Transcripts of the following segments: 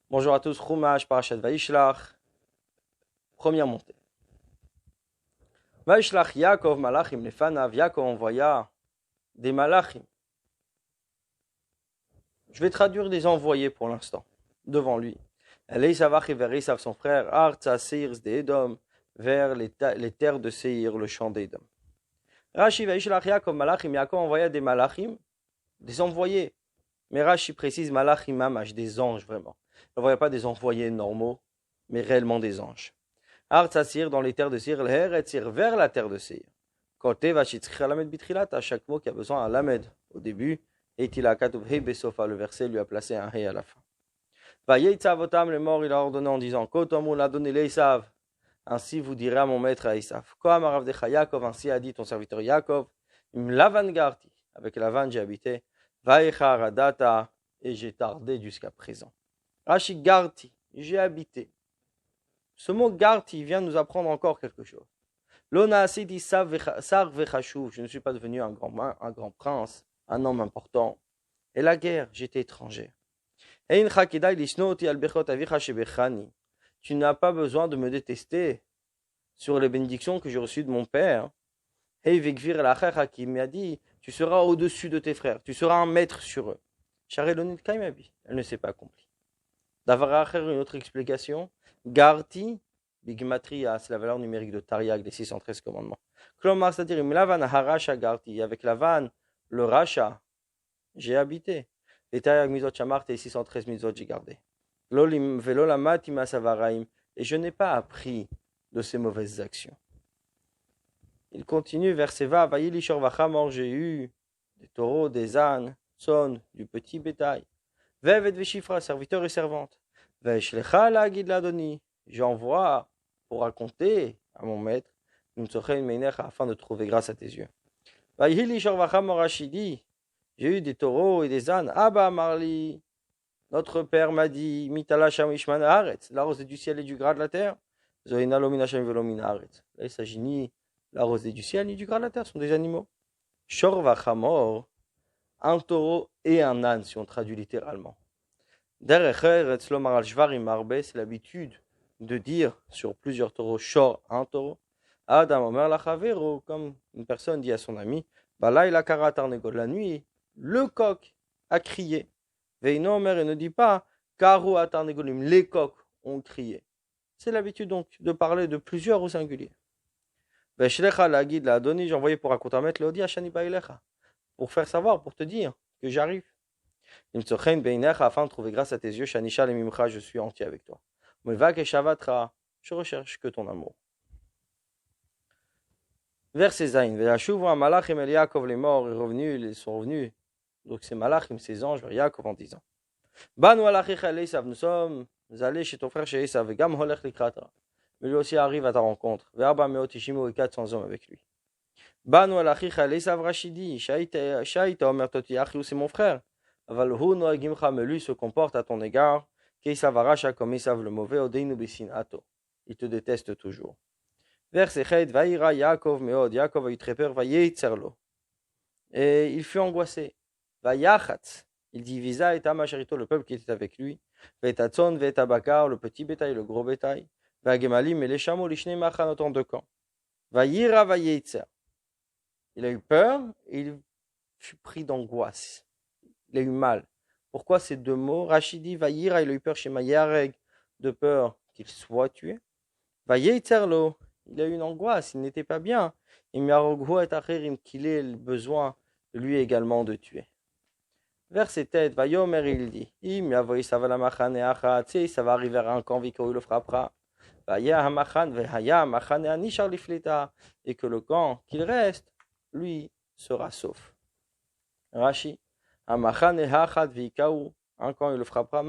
Bonjour à tous, Chumash, Parashat Vaishlach, première montée. Vaishlach Yaakov Malachim Lefanav, Yaakov envoya des Malachim. Je vais traduire des envoyés pour l'instant, devant lui. Elisavach et vers Esav son frère, Artsa Seirs de Edom, vers les terres de Seir, le champ d'Edom. Rashi Vaishlach Yaakov Malachim, Yaakov envoya des Malachim, des envoyés. Mais Rashi précise Malachim Mamash, des anges vraiment. Il n'envoyait pas des envoyés normaux, mais réellement des anges. Artsa Seir dans les terres de Seir, Seir vers la terre de Seir. Côté Vachitzich Lamed Bitrilat, à chaque mot qui a besoin d'un Lamed au début. Et le verset lui a placé un He à la fin. Le mort, il a ordonné en disant Kotom, on a donné l'Esav. Ainsi vous direz à mon maître à Esav. Comme Aravdecha Yaakov, ainsi a dit ton serviteur Yaakov. Im Lavan Garti, avec Lavan j'ai habité. Vaecha Radata, et j'ai tardé jusqu'à présent. Rashi Garti, j'ai habité. Ce mot Garti vient nous apprendre encore quelque chose. Lona Asidi Sar Vechashuv, je ne suis pas devenu un grand prince, un homme important. Et la guerre, j'étais étranger. Tu n'as pas besoin de me détester sur les bénédictions que j'ai reçues de mon père. Elle m'a dit, tu seras au-dessus de tes frères, tu seras un maître sur eux. Elle ne s'est pas accomplie. Une autre explication. Garti, Bigmatria, c'est la valeur numérique de Tariag, les 613 commandements. Klomar, c'est-à-dire, avec la vanne, le Racha, j'ai habité. Les Tariag Mizot Shamarté, les 613 Mizot, j'ai gardé. Et je n'ai pas appris de ces mauvaises actions. Il continue, verset 20, j'ai eu des taureaux, des ânes, son, du petit bétail. Vevet Veshifra, serviteurs et servantes. Veshlecha la guide l'adoni. J'envoie pour raconter à mon maître, afin de trouver grâce à tes yeux. J'ai eu des taureaux et des ânes. Abba Marli, notre père m'a dit, Mitala Sham Ishman Haaretz, la rosée du ciel et du gras de la terre. Zoïna Lomina Shem Velomina Haaretz. Là, il s'agit ni la rosée du ciel ni du gras de la terre, ce sont des animaux. Shor Vachamor, un taureau et un âne, si on traduit littéralement. Derech Eretz Lomar al Shvarim Arbe, c'est l'habitude de dire sur plusieurs taureaux, Shor, un taureau. Adam Omer Lachavero, comme une personne dit à son ami, Balai la Karatarnegol, la nuit, le coq a crié. Veino Omer, et ne dit pas, Karu Atarnegolim, les coqs ont crié. C'est l'habitude donc de parler de plusieurs au singulier. Veshlecha la guide l'a donné, j'ai envoyé pour raconter le Odi Hashani Bailecha, pour faire savoir, pour te dire que j'arrive. Imtsochen Beinecha, afin de trouver grâce à tes yeux, Shanisha le Mimcha, je suis entier avec toi. Mevak et Shavatra, je recherche que ton amour. Verset Zain, Velashuv, Malachim el Yaakov, les morts, ils sont revenus. Donc c'est Malachim, ces anges, vers Yaakov en disant Banu alachicha Esav, nous sommes allés chez ton frère chez Esav, Gam holech likrata. Mais lui aussi arrive à ta rencontre. Verba meot ishimo et 400 hommes avec lui. Banu alachicha Esav Rashidi, Shaita omer toti achiu, c'est mon frère. Aval hu noagimcha, mais lui se comporte à ton égard. Keisav arasha comme Esav le mauvais, odeinu besin ato. Il te déteste toujours. Verset Chet, Vaïra Yaakov meod, Yaakov a eu très peur, Vayetzerlo. Et il fut angoissé. Vayachatz, il divisa et Amacharito, le peuple qui était avec lui. Vetatzon, Vetabakar, le petit bétail, le gros bétail. Vagemalim et les chameaux, l'ishne machanot en deux camps. Vayira Vayetzer. Il a eu peur et il fut pris d'angoisse. Il a eu mal. Pourquoi ces deux mots? Rachidi, Vayira, il a eu peur chez Mayareg, de peur qu'il soit tué. Vayetzerlo. Il a eu une angoisse, il n'était pas bien. Il qu'il ait le besoin, lui également, de tuer. Verset tête, Vayomer, il dit, ça va arriver à un camp, il le frappera. Et que le camp qu'il reste, lui, sera sauf. Rashi, un camp, il le frappera.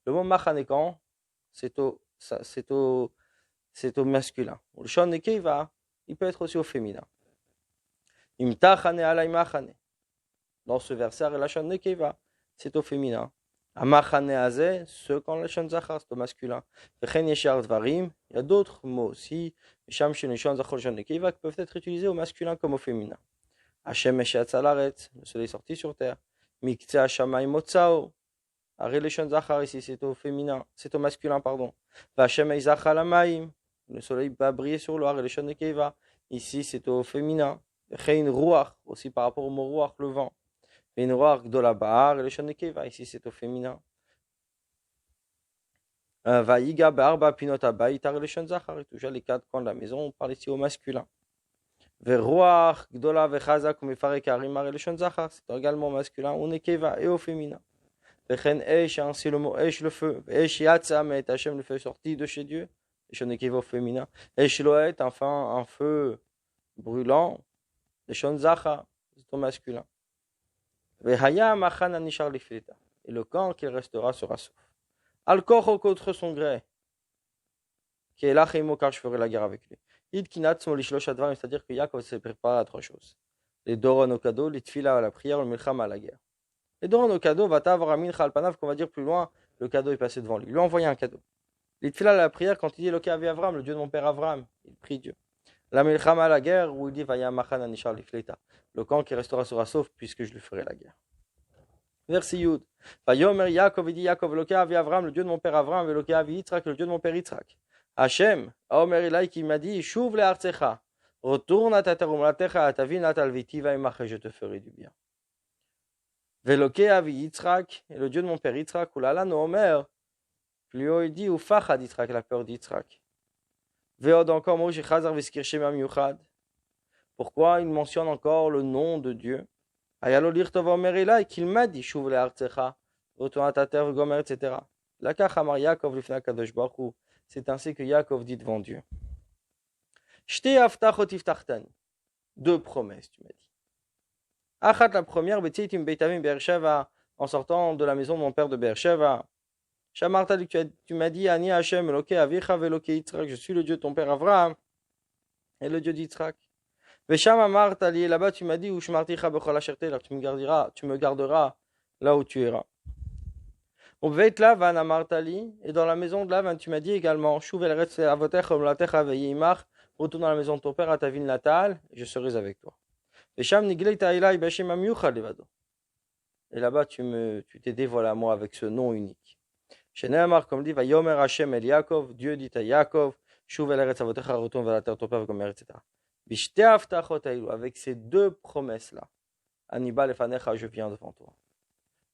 Le mot machan c'est au masculin. Le shon nekeva, il peut être aussi au féminin. Imtachane alay machane. Dans ce verset, la shon nekeva, c'est au féminin. Amachane azeh, ce quand la shon zachar, c'est au masculin. Vechen yeshar dvarim, il y a d'autres mots aussi, sham shen shon zachar shon nekeva, qui peuvent être utilisés au masculin comme au féminin. Hashem eshat salaret, le soleil sorti sur terre. Miktseh hashamayim motzao, Areleshon Zachar, ici c'est au féminin, c'est au masculin, pardon. Vachem Eizach Alamaim, le soleil va briller sur l'eau, Areleshon Nekeva, ici c'est au féminin. Chein Ruach, aussi par rapport au mot Ruach, le vent. Vein Ruach Gdola Bahar, Areleshon Nekeva, ici c'est au féminin. Vaïga Barba Pinota Baït, Areleshon Zachar, et toujours les quatre coins de la maison, on parle ici au masculin. Veruach Gdola Vechazak, Mefarek Harim, Areleshon Zachar, c'est également au masculin, au Nekeva et au féminin. Vechen Eish, c'est le mot Eish, le feu. Eish Yatsa, mais Hachem, le feu sorti de chez Dieu. Eish Nekeva au féminin. Eish Loet, enfin, un feu brûlant. Eshon Zacha, c'est au masculin. Vehaya Machan Anishar Lifleta. Et le camp qui restera sera sauf. Al-Koch contre son gré. Qui est là, car je ferai la guerre avec lui. Id Kinat Smolishlosh Advar, c'est-à-dire que Yaakov s'est préparé à trois choses. Les Doron au cadeau, les Tfila à la prière, le Milcham à la guerre. Et dans le cadeau, va t'avoir min panav, qu'on va dire plus loin, le cadeau est passé devant lui. Il lui a envoyé un cadeau. Il te fait là la prière quand il dit Loké Avi Avram, le Dieu de mon père Avram. Il prie Dieu. La milchama à la guerre, où il dit Vaya Machan Anishar Lifleta. Le camp qui restera sera sauf puisque je lui ferai la guerre. Verset Yud. Vayomer Yaakov, il dit Yaakov, Loké Avi Avram, le Dieu de mon père Avram, et Loké Avi Yitzhak, le Dieu de mon père Yitzhak. Hachem, Aomer Ilai qui m'a dit Chouv le Artsecha. Retourne à ta terre, à ta ville natale, Vitiva et Maché, je te ferai du bien. Veloké Avi Yitzhak, et le Dieu de mon père Yitzhak, oulala, no Omer, plus haut il dit, ou Fachad Yitzhak, la peur d'Yitzhak. Veod encore, Moshe Chazar Veskirche Mamiuchad. Pourquoi il mentionne encore le nom de Dieu? Ayalo Lirtov Omer Elai, qu'il m'a dit, Chouv le Artsecha, retourne à ta terre, Gomer, etc. Lakach Amar Yaakov, Lifna Kadosh Baruch Hu, c'est ainsi que Yaakov dit devant Dieu. Shte Aftachot Iftachtani, deux promesses, tu m'as dit. Achat, la première, Betzeitim Beitavim Beersheva, en sortant de la maison de mon père de Beersheva. Shamarta, tu m'as dit, Ani Hashem, Eloké Avicha, Veloké Yitzhak, je suis le Dieu de ton père Avraham, et le Dieu d'Yitzhak. Vesham Amarta, là-bas, tu m'as dit, Ushmarticha Bechol Asherté, tu me garderas là où tu iras. Ubveit Lavan Amartali, et dans la maison de Lavan, tu m'as dit également, Shuv El Retz Avotech, Omlatecha Veyimach, retourne dans la maison de ton père à ta ville natale, et je serai avec toi. Et là-bas, tu t'es dévoilé à moi avec ce nom unique. Chez Nehemar, comme dit, va Yomer Hashem El Yaakov, Dieu dit à Yaakov, Shuv el Eretz Avotecha, retourne vers la terre de ton père, Gomer, etc. Bishte Aftachot Aïlou, avec ces deux promesses-là, Anibal Efanecha, je viens devant toi.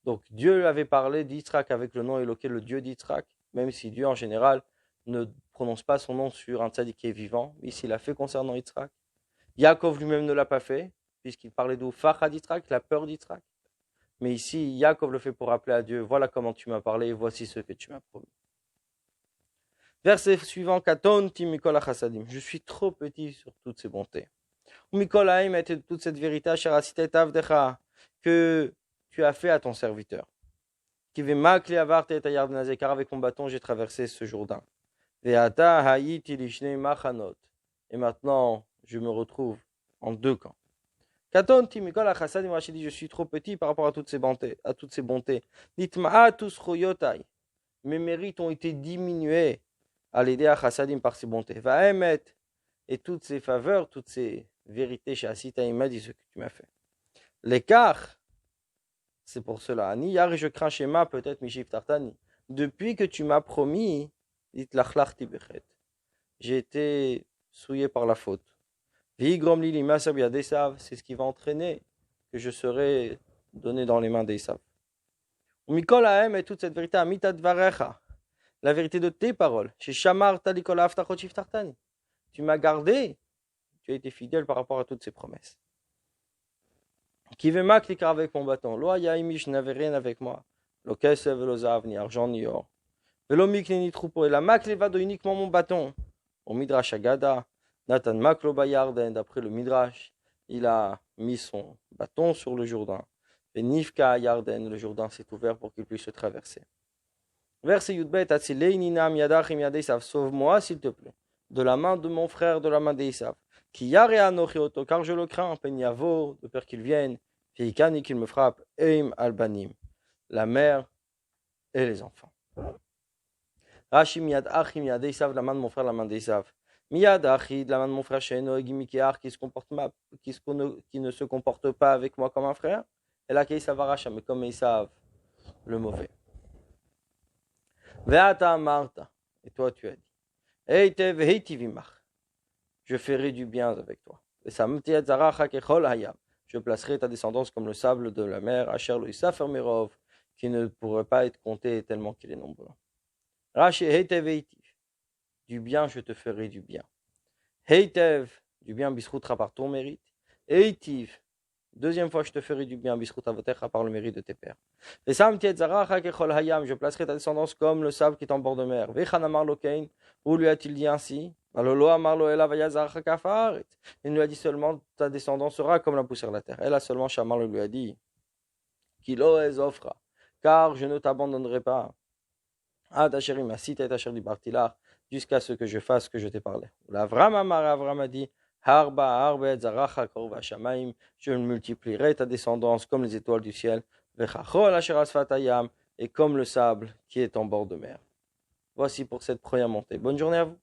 Donc Dieu lui avait parlé d'Yitzhak avec le nom éloqué, le Dieu d'Yitzhak, même si Dieu en général ne prononce pas son nom sur un tzaddik qui est vivant. Ici, il l'a fait concernant Yitzhak. Yaakov lui-même ne l'a pas fait, puisqu'il parlait de Fachad Yitzhak, la peur d'Yitzhak. Mais ici, Yaakov le fait pour rappeler à Dieu, voilà comment tu m'as parlé, et voici ce que tu m'as promis. Verset suivant, Katonti Mikol Achasadim. Je suis trop petit sur toutes ces bontés. Mikol Haïm était de toute cette vérité, Sharasitet Avdecha, que tu as fait à ton serviteur. Kivemakli Avarte et Ayardenazé, car avec mon bâton j'ai traversé ce Jourdain. Veata Haïti Lishne Machanot. Et maintenant, je me retrouve en deux camps. Katonti Mikol Achasadim, Rashi dit, je suis trop petit par rapport à toutes ces bontés. Ditma'atus Choyotai. Mes mérites ont été diminués à l'aider à Chassadim par ses bontés. Vaemet, et toutes ces faveurs, toutes ces vérités chez Asita, il m'a dit ce que tu m'as fait. L'écart, c'est pour cela. Ani yar, je crains chez ma, peut-être Mishif Tartani. Depuis que tu m'as promis, dites l'achlachti bechet. J'ai été souillé par la faute. Vigrom lili masab yadesav, c'est ce qui va entraîner que je serai donné dans les mains d'Esav. Mikol haem, et toute cette vérité, amitat varecha. La vérité de tes paroles. Chez Shamar Talikola Aftachot Shiftartani. Tu m'as gardé, tu as été fidèle par rapport à toutes ces promesses. Kivema cliquera avec mon bâton. Lo yaimi, je n'avais rien avec moi. Lo kesev, lo zav, ni argent, ni or. Velo mikli, ni troupeau. Et la makle va de uniquement mon bâton. Au Midrash Agada, Nathan Maklo Bayarden, d'après le Midrash, il a mis son bâton sur le Jourdain. Et Nifka Yarden, le Jourdain s'est ouvert pour qu'il puisse se traverser. Verset Yudbet, Atzileininam Yadachim Yadeisav, sauve-moi s'il te plaît, de la main de mon frère, de la main d'Esav, qui yare anochioto, car je le crains, Penyavo, de peur qu'il vienne, Fiikani qu'il me frappe, Eim Albanim, la mère et les enfants. Rachim Yad Achim Yadeisav, la main de mon frère, la main d'Esav. Miyad Achid, la main de mon frère Sheno Egimikear, qui ne se comporte pas avec moi comme un frère, et là Keisav Aracha, mais comme Esav, le mauvais. Ve'ata amarta. Et toi, tu as dit. Heitev heitiv imach. Je ferai du bien avec toi. Ve'samti et zaracha kechol hayam. Je placerai ta descendance comme le sable de la mer, Asher lo isafer mirov, qui ne pourrait pas être compté tellement qu'il est nombreux. Rashi heitev heitiv. Du bien, je te ferai du bien. Heitev, du bien, bisroutra par ton mérite. Heitiv, deuxième fois, je te ferai du bien, bisroutra votecha par le mérite de tes pères. Et samti et zaracha kechol hayam, je placerai ta descendance comme le sable qui est en bord de mer. Vechan amar lokein, où lui a-t-il dit ainsi? Alolo amar lo ela vayazaracha kafaret. Il lui a dit seulement, ta descendance sera comme la poussière de la terre. Elle a seulement, Shamar lui a dit, Kilo ez offra, car je ne t'abandonnerai pas. Ad asherim asita et asher dibartilach, jusqu'à ce que je fasse ce que je t'ai parlé. L'Avram amar, Avram a dit, Harba harbe zaracha korva shamaim, je multiplierai ta descendance comme les étoiles du ciel, vechachol asher asfatayam, et comme le sable qui est en bord de mer. Voici pour cette première montée. Bonne journée à vous.